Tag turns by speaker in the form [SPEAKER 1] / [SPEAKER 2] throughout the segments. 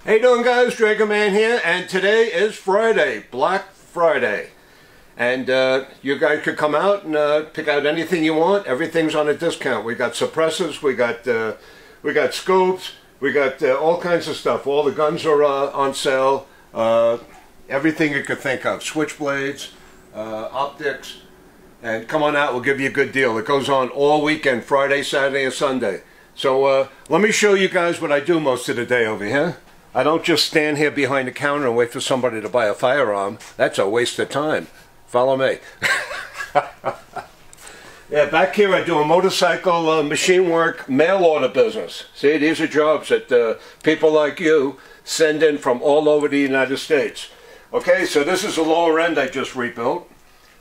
[SPEAKER 1] How you doing, guys? Dragonman here, and today is Friday, Black Friday. And you guys could come out and pick out anything you want. Everything's on a discount. We got suppressors, we got scopes, we got all kinds of stuff. All the guns are on sale. Everything you could think of. Switchblades, optics. And come on out, we'll give you a good deal. It goes on all weekend, Friday, Saturday, and Sunday. So let me show you guys what I do most of the day over here. I don't just stand here behind the counter and wait for somebody to buy a firearm. That's a waste of time. Follow me. Yeah, back here I do a motorcycle machine work mail order business. See, these are jobs that people like you send in from all over the United States. Okay, so this is a lower end I just rebuilt.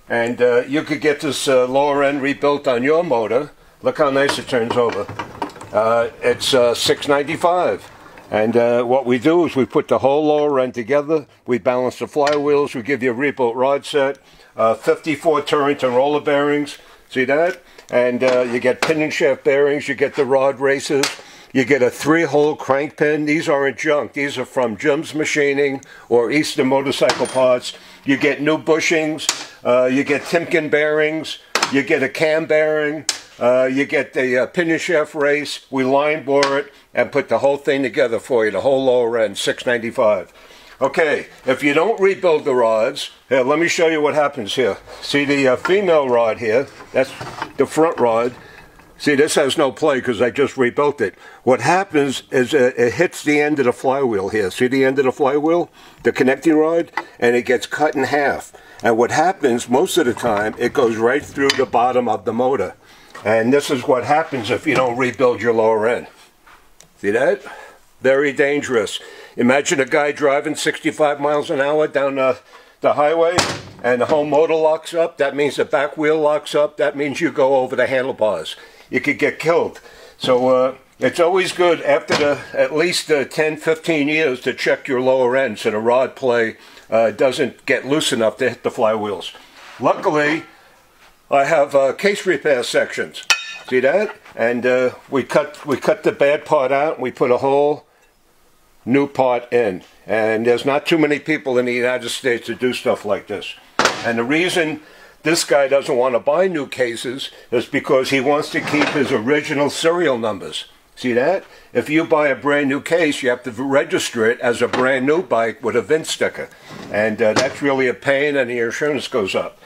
[SPEAKER 1] And you could get this lower end rebuilt on your motor. Look how nice it turns over. It's $6.95. And what we do is we put the whole lower end together, we balance the flywheels, we give you a rebuilt rod set, 54 Turrington roller bearings, see that? And you get pin and shaft bearings, you get the rod races, you get a 3-hole crank pin. These aren't junk, these are from Jim's Machining or Eastern Motorcycle Parts. You get new bushings, you get Timken bearings, you get a cam bearing, you get the pin and shaft race, we line bore it, and put the whole thing together for you, the whole lower end, $6.95. Okay, if you don't rebuild the rods, here, let me show you what happens here. See the female rod here, that's the front rod. See, this has no play because I just rebuilt it. What happens is it hits the end of the flywheel here. See the end of the flywheel? The connecting rod? And it gets cut in half. And what happens, most of the time, it goes right through the bottom of the motor. And this is what happens if you don't rebuild your lower end. See that? Very dangerous. Imagine a guy driving 65 miles an hour down the highway and the whole motor locks up. That means the back wheel locks up. That means you go over the handlebars. You could get killed. So it's always good after at least 10, 15 years to check your lower end so the rod play doesn't get loose enough to hit the flywheels. Luckily, I have case repair sections. See that? And we cut the bad part out and we put a whole new part in. And there's not too many people in the United States that do stuff like this. And the reason this guy doesn't want to buy new cases is because he wants to keep his original serial numbers. See that? If you buy a brand new case, you have to register it as a brand new bike with a VIN sticker. And that's really a pain and the insurance goes up.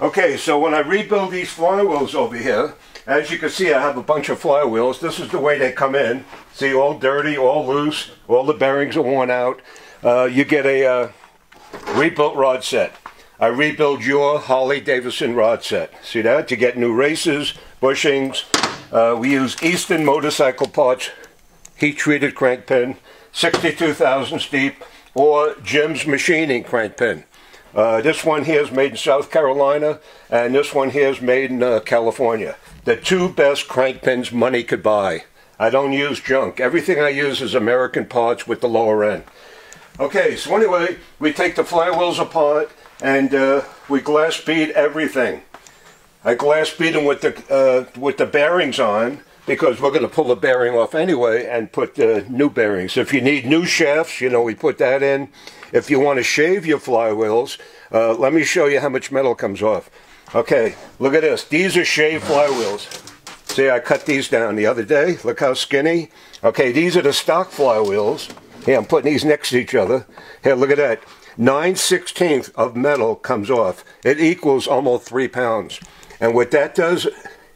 [SPEAKER 1] Okay, so when I rebuild these flywheels over here, as you can see, I have a bunch of flywheels. This is the way they come in. See, all dirty, all loose, all the bearings are worn out. You get a rebuilt rod set. I rebuild your Harley-Davidson rod set. See that? You get new races, bushings. We use Eastern Motorcycle Parts, heat-treated crank pin, 62 thousandths deep, or Jim's Machining crank pin. This one here is made in South Carolina, and this one here is made in California. The two best crank pins money could buy. I don't use junk. Everything I use is American parts with the lower end. Okay, so anyway, we take the flywheels apart, and we glass bead everything. I glass bead them with the bearings on, because we're going to pull the bearing off anyway and put new bearings. If you need new shafts, you know, we put that in. If you want to shave your flywheels, let me show you how much metal comes off. Okay, look at this. These are shaved flywheels. See, I cut these down the other day. Look how skinny. Okay, these are the stock flywheels. Here, I'm putting these next to each other. Here, look at that. 9/16 of metal comes off. It equals almost 3 pounds. And what that does,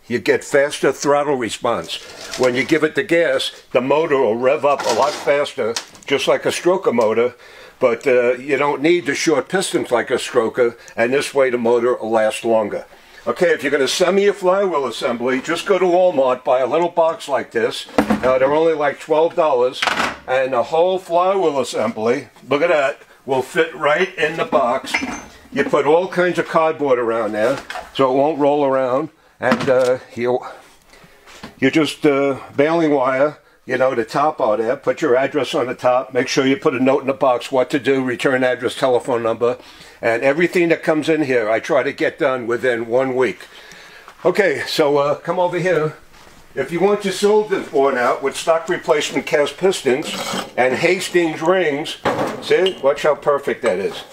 [SPEAKER 1] you get faster throttle response. When you give it the gas, the motor will rev up a lot faster, just like a stroker motor. But you don't need the short pistons like a stroker, and this way the motor will last longer. Okay, if you're going to send me a flywheel assembly, just go to Walmart, buy a little box like this. They're only like $12, and the whole flywheel assembly, look at that, will fit right in the box. You put all kinds of cardboard around there, so it won't roll around, and you just baling wire, you know, the top out there, put your address on the top, make sure you put a note in the box what to do, return address, telephone number, and everything that comes in here I try to get done within 1 week. Okay, so come over here. if you want your cylinders worn out with stock replacement cast pistons and Hastings rings, see, watch how perfect that is.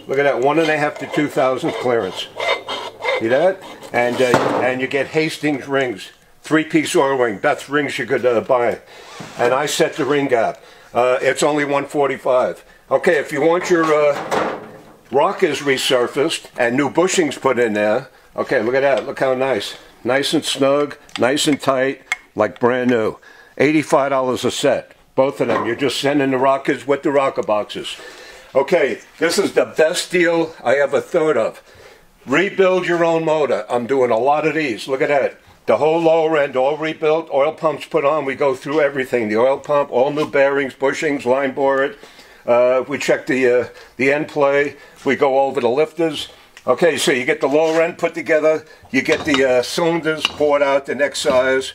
[SPEAKER 1] Look at that, 1.5 to 2 thousandths clearance. See that? And you get Hastings rings, 3-piece oil ring, best rings you could buy. And I set the ring gap. It's only 145. Okay, if you want your rockers resurfaced and new bushings put in there, okay, look at that, look how nice. Nice and snug, nice and tight, like brand new. $85 a set, both of them. You're just sending the rockers with the rocker boxes. Okay, this is the best deal I ever thought of. Rebuild your own motor. I'm doing a lot of these. Look at that. The whole lower end, all rebuilt, oil pumps put on. We go through everything. The oil pump, all new bearings, bushings, line board. We check the end play. We go over the lifters. Okay, so you get the lower end put together. You get the cylinders poured out the next size.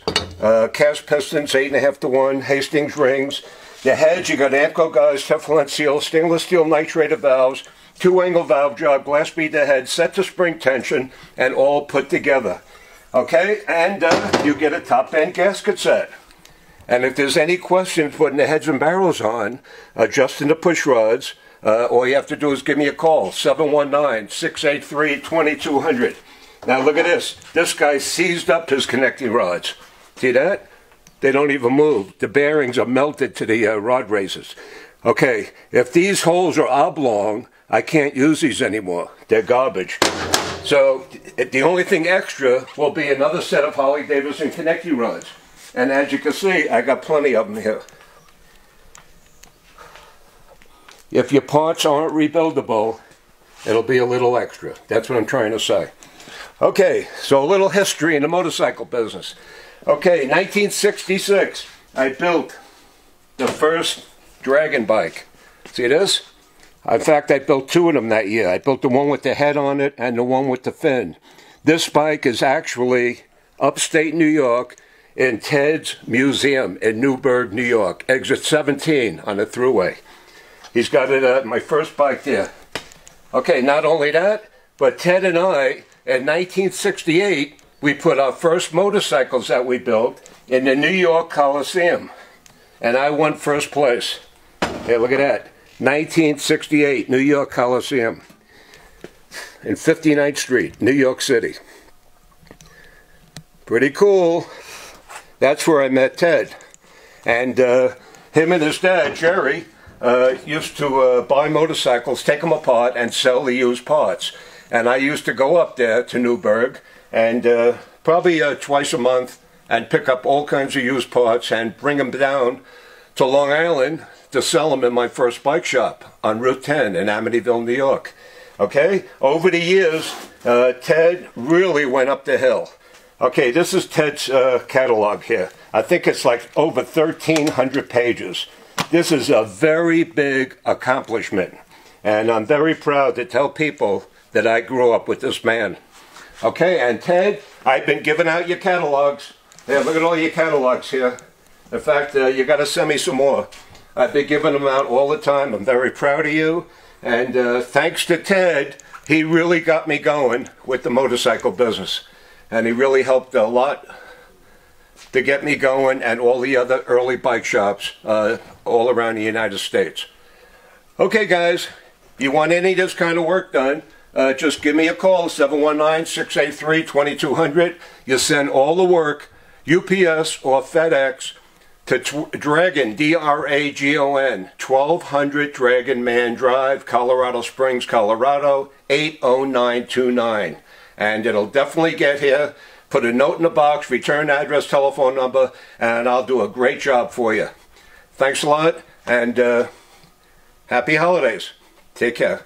[SPEAKER 1] Cast pistons, 8.5 to 1. Hastings rings. The heads, you got AMCO guys, Teflon seal, stainless steel nitrated valves, 2-angle valve job, glass beater head, set to spring tension, and all put together. Okay, and you get a top end gasket set. And if there's any questions putting the heads and barrels on, adjusting the push rods, all you have to do is give me a call, 719-683-2200. Now look at this. This guy seized up his connecting rods. See that? They don't even move. The bearings are melted to the rod races. Okay, if these holes are oblong, I can't use these anymore. They're garbage. So the only thing extra will be another set of Harley-Davidson connecting rods. And as you can see, I got plenty of them here. If your parts aren't rebuildable, it'll be a little extra. That's what I'm trying to say. Okay, so a little history in the motorcycle business. Okay, 1966, I built the first Dragon bike. See this? In fact, I built 2 of them that year. I built the one with the head on it and the one with the fin. This bike is actually upstate New York in Ted's Museum in Newburgh, New York, exit 17 on the thruway. He's got it, my first bike there. Okay, not only that, but Ted and I, in 1968, we put our first motorcycles that we built in the New York Coliseum. And I won first place. Hey, look at that. 1968, New York Coliseum. In 59th Street, New York City. Pretty cool. That's where I met Ted. And him and his dad, Jerry, used to buy motorcycles, take them apart, and sell the used parts. And I used to go up there to Newburgh and probably twice a month and pick up all kinds of used parts and bring them down to Long Island to sell them in my first bike shop on Route 10 in Amityville, New York. Okay, over the years, Ted really went up the hill. Okay, this is Ted's catalog here. I think it's like over 1,300 pages. This is a very big accomplishment, and I'm very proud to tell people that I grew up with this man. Okay, and Ted, I've been giving out your catalogs. Yeah, look at all your catalogs here. In fact, you got to send me some more. I've been giving them out all the time. I'm very proud of you. And thanks to Ted, he really got me going with the motorcycle business. And he really helped a lot to get me going and all the other early bike shops all around the United States. Okay, guys, you want any of this kind of work done, just give me a call, 719-683-2200. You send all the work, UPS or FedEx, to Dragon, D-R-A-G-O-N, 1200 Dragon Man Drive, Colorado Springs, Colorado, 80929. And it'll definitely get here. Put a note in the box, return address, telephone number, and I'll do a great job for you. Thanks a lot, and happy holidays. Take care.